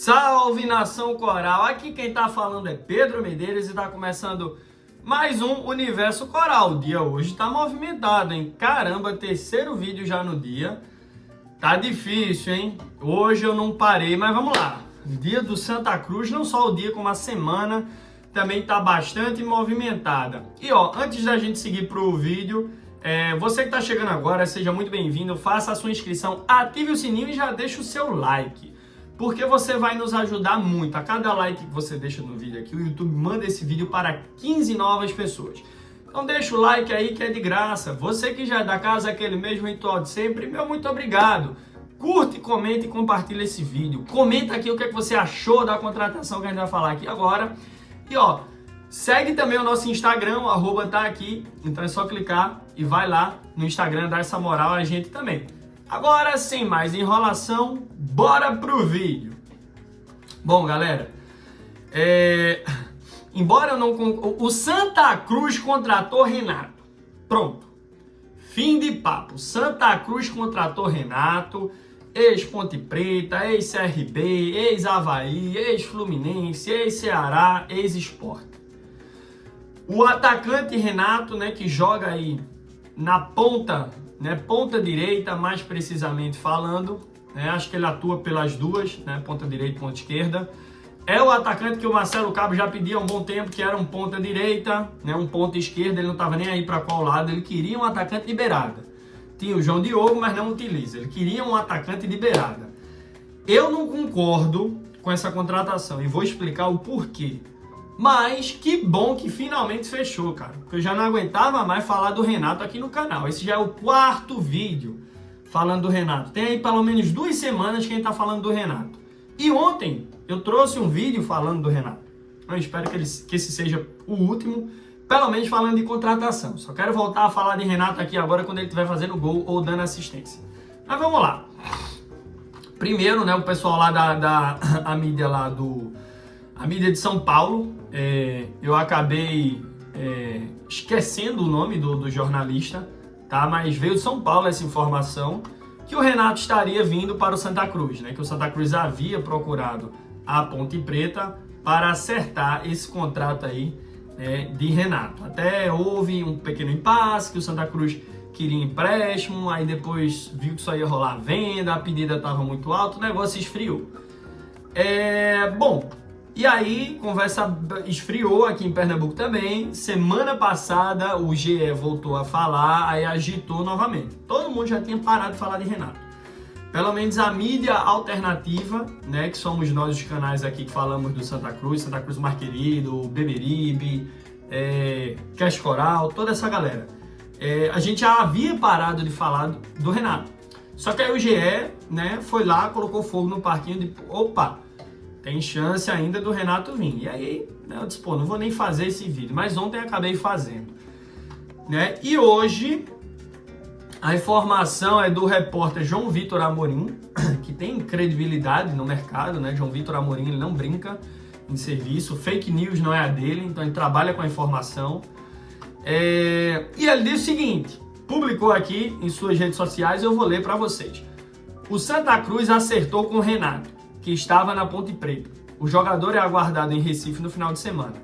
Salve, nação coral! Aqui quem tá falando é Pedro Medeiros e tá começando mais um Universo Coral. O dia hoje tá movimentado, hein? Caramba, terceiro vídeo já no dia. Tá difícil, hein? Hoje eu não parei, mas vamos lá. Dia do Santa Cruz, não só o dia como a semana também tá bastante movimentada. E ó, antes da gente seguir pro vídeo, você que tá chegando agora, seja muito bem-vindo, faça a sua inscrição, ative o sininho e já deixa o seu like. Porque você vai nos ajudar muito. A cada like que você deixa no vídeo aqui, o YouTube manda esse vídeo para 15 novas pessoas. Então deixa o like aí que é de graça. Você que já é da casa, aquele mesmo ritual de sempre, meu muito obrigado. Curte, comenta e compartilha esse vídeo. Comenta aqui o que é que você achou da contratação que a gente vai falar aqui agora. E ó, segue também o nosso Instagram, o arroba tá aqui. Então é só clicar e vai lá no Instagram, dar essa moral a gente também. Agora, sem mais enrolação, bora pro vídeo. Bom, galera, embora eu não... O Santa Cruz contratou Renato. Pronto. Fim de papo. Santa Cruz contratou Renato, ex-Ponte Preta, ex-CRB, ex-Avaí, ex-Fluminense, ex-Ceará, ex-Sport. O atacante Renato, né, que joga aí na ponta... ponta direita, mais precisamente falando, acho que ele atua pelas duas, ponta direita e ponta esquerda. É o atacante que o Marcelo Cabo já pedia há um bom tempo, que era um ponta direita, um ponta esquerda, ele não estava nem aí para qual lado, ele queria um atacante de beirada. Tinha o João Diogo, mas não utiliza, ele queria um atacante de beirada. Eu não concordo com essa contratação e vou explicar o porquê. Mas que bom que finalmente fechou, cara. Porque eu já não aguentava mais falar do Renato aqui no canal. Esse já é o quarto vídeo falando do Renato. Tem aí pelo menos 2 semanas que a gente tá falando do Renato. E ontem eu trouxe um vídeo falando do Renato. Eu espero que esse seja o último, pelo menos falando de contratação. Só quero voltar a falar de Renato aqui agora quando ele estiver fazendo gol ou dando assistência. Mas vamos lá. Primeiro, o pessoal lá a mídia lá a mídia de São Paulo, eu acabei esquecendo o nome do jornalista, tá? Mas veio de São Paulo essa informação que o Renato estaria vindo para o Santa Cruz, que o Santa Cruz havia procurado a Ponte Preta para acertar esse contrato aí de Renato. Até houve um pequeno impasse que o Santa Cruz queria empréstimo, aí depois viu que só ia rolar a venda, a pedida estava muito alta, o negócio esfriou. Bom... E aí, conversa esfriou aqui em Pernambuco também. Semana passada, o GE voltou a falar, aí agitou novamente. Todo mundo já tinha parado de falar de Renato. Pelo menos a mídia alternativa, que somos nós os canais aqui que falamos do Santa Cruz Mais Querido, Beberibe, Cash Coral, toda essa galera. A gente já havia parado de falar do Renato. Só que aí o GE, foi lá, colocou fogo no parquinho de... Opa! Tem chance ainda do Renato vir. E aí, eu disse, não vou nem fazer esse vídeo. Mas ontem acabei fazendo. E hoje, a informação é do repórter João Vitor Amorim, que tem credibilidade no mercado, João Vitor Amorim, ele não brinca em serviço. Fake news não é a dele, então ele trabalha com a informação. E ele diz o seguinte, publicou aqui em suas redes sociais, eu vou ler para vocês. O Santa Cruz acertou com o Renato, que estava na Ponte Preta. O jogador é aguardado em Recife no final de semana.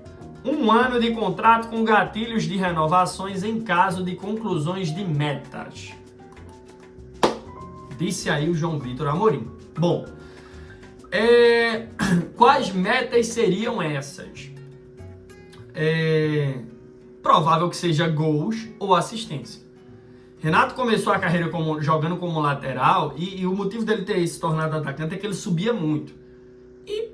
1 ano de contrato com gatilhos de renovações em caso de conclusões de metas. Disse aí o João Vitor Amorim. Bom, quais metas seriam essas? Provável que seja gols ou assistência. Renato começou a carreira jogando como lateral e o motivo dele ter se tornado atacante é que ele subia muito. E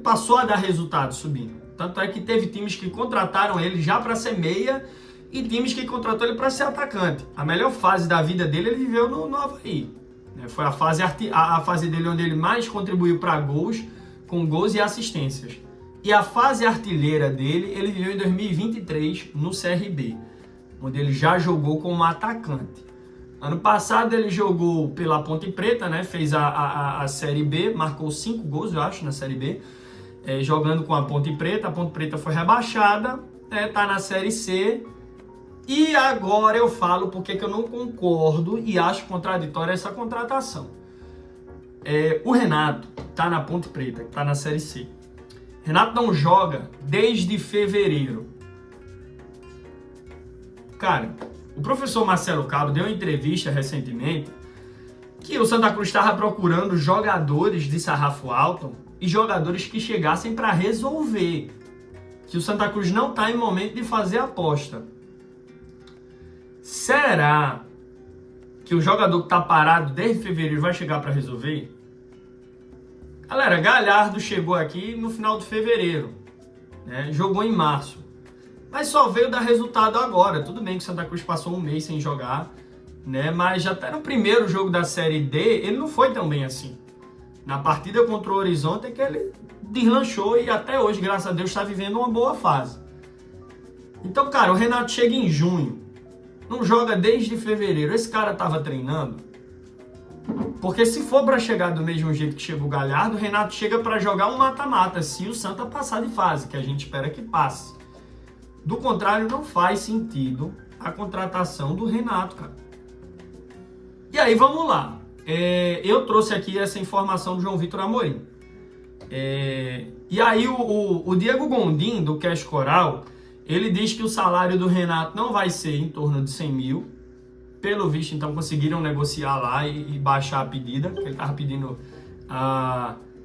passou a dar resultado subindo. Tanto é que teve times que contrataram ele já para ser meia e times que contratou ele para ser atacante. A melhor fase da vida dele ele viveu no Avaí. Foi a fase dele onde ele mais contribuiu para gols, com gols e assistências. E a fase artilheira dele ele viveu em 2023 no CRB. Onde ele já jogou como atacante. Ano passado ele jogou pela Ponte Preta, fez a Série B, marcou 5 gols, eu acho, na Série B, jogando com a Ponte Preta foi rebaixada, tá na Série C, e agora eu falo porque que eu não concordo e acho contraditória essa contratação. O Renato tá na Ponte Preta, tá na Série C. Renato não joga desde fevereiro. Cara, o professor Marcelo Cabo deu uma entrevista recentemente que o Santa Cruz estava procurando jogadores de sarrafo alto e jogadores que chegassem para resolver. Que o Santa Cruz não está em momento de fazer aposta. Será que o jogador que está parado desde fevereiro vai chegar para resolver? Galera, Galhardo chegou aqui no final de fevereiro, né? Jogou em março, mas só veio dar resultado agora. Tudo bem que o Santa Cruz passou um mês sem jogar, né? Mas já até no primeiro jogo da Série D, ele não foi tão bem assim. Na partida contra o Horizonte é que ele deslanchou e até hoje, graças a Deus, está vivendo uma boa fase. Então, cara, o Renato chega em junho, não joga desde fevereiro. Esse cara estava treinando? Porque se for para chegar do mesmo jeito que chega o Galhardo, o Renato chega para jogar um mata-mata, se o Santa passar de fase, que a gente espera que passe. Do contrário, não faz sentido a contratação do Renato, cara. E aí, vamos lá. Eu trouxe aqui essa informação do João Vitor Amorim. E aí, o Diego Gondim, do Cash Coral, ele diz que o salário do Renato não vai ser em torno de 100 mil. Pelo visto, então, conseguiram negociar lá e baixar a pedida, que ele estava pedindo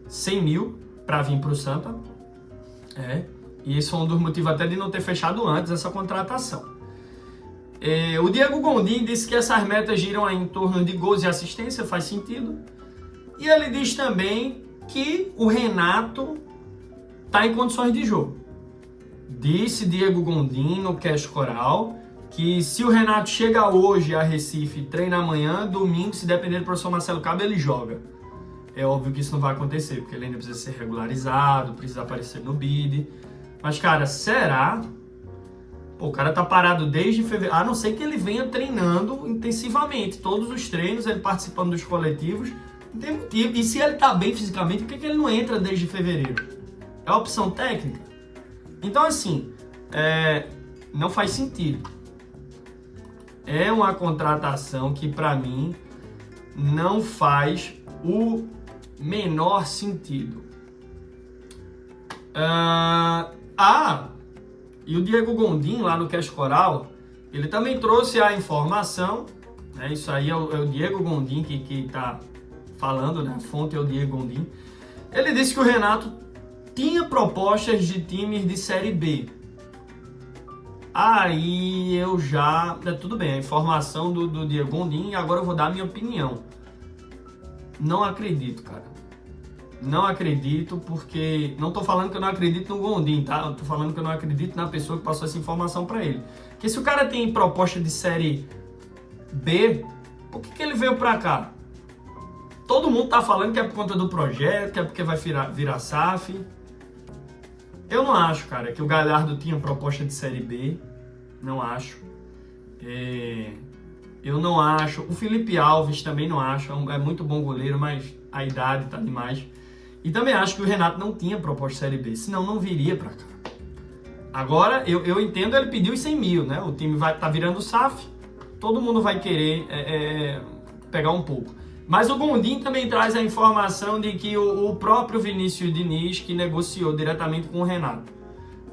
100 mil para vir para o Santa. E esse foi um dos motivos até de não ter fechado antes essa contratação. O Diego Gondim disse que essas metas giram aí em torno de gols e assistência, faz sentido. E ele diz também que o Renato está em condições de jogo. Disse Diego Gondim no Cash Coral que se o Renato chega hoje a Recife, treina amanhã, domingo, se depender do professor Marcelo Cabo, ele joga. É óbvio que isso não vai acontecer, porque ele ainda precisa ser regularizado, precisa aparecer no BID. Mas, cara, será? Pô, o cara tá parado desde fevereiro, a não ser que ele venha treinando intensivamente, todos os treinos, ele participando dos coletivos, não tem motivo. E se ele tá bem fisicamente, por que ele não entra desde fevereiro? É opção técnica? Então, assim, não faz sentido. É uma contratação que, para mim, não faz o menor sentido. E o Diego Gondim, lá no Cash Coral, ele também trouxe a informação, né? Isso aí é o Diego Gondim que está falando, né? A fonte é o Diego Gondim. Ele disse que o Renato tinha propostas de times de Série B. Aí eu já... Tudo bem, a informação do Diego Gondim, e agora eu vou dar a minha opinião. Não acredito, cara. Não acredito, porque... Não tô falando que eu não acredito no Gondim, tá? Eu tô falando que eu não acredito na pessoa que passou essa informação pra ele. Porque se o cara tem proposta de Série B, por que ele veio pra cá? Todo mundo tá falando que é por conta do projeto, que é porque vai virar SAF. Eu não acho, cara, que o Galhardo tinha proposta de Série B. Não acho. Eu não acho. O Felipe Alves também não acho. É muito bom goleiro, mas a idade tá demais. E também acho que o Renato não tinha proposta de Série B. Senão não viria pra cá. Agora, eu entendo, ele pediu os 100 mil, né? O time tá virando SAF. Todo mundo vai querer pegar um pouco. Mas o Gondim também traz a informação de que o próprio Vinícius Diniz que negociou diretamente com o Renato.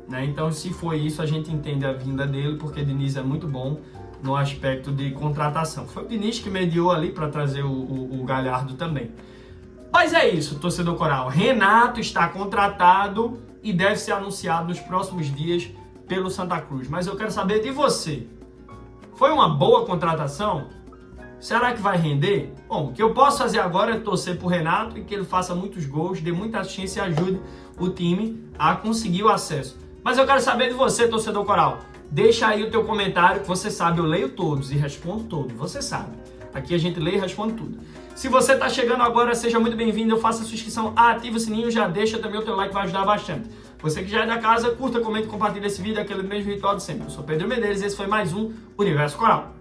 Né? Então, se foi isso, a gente entende a vinda dele, porque o Diniz é muito bom no aspecto de contratação. Foi o Diniz que mediou ali para trazer o Galhardo também. Mas é isso, torcedor coral. Renato está contratado e deve ser anunciado nos próximos dias pelo Santa Cruz. Mas eu quero saber de você. Foi uma boa contratação? Será que vai render? Bom, o que eu posso fazer agora é torcer pro Renato e que ele faça muitos gols, dê muita assistência e ajude o time a conseguir o acesso. Mas eu quero saber de você, torcedor coral. Deixa aí o teu comentário, que você sabe, eu leio todos e respondo todos, você sabe. Aqui a gente lê e responde tudo. Se você está chegando agora, seja muito bem-vindo, faça a sua inscrição, ativa o sininho, já deixa também o teu like, vai ajudar bastante. Você que já é da casa, curta, comenta e compartilha esse vídeo, aquele mesmo ritual de sempre. Eu sou Pedro Medeiros e esse foi mais um Universo Coral.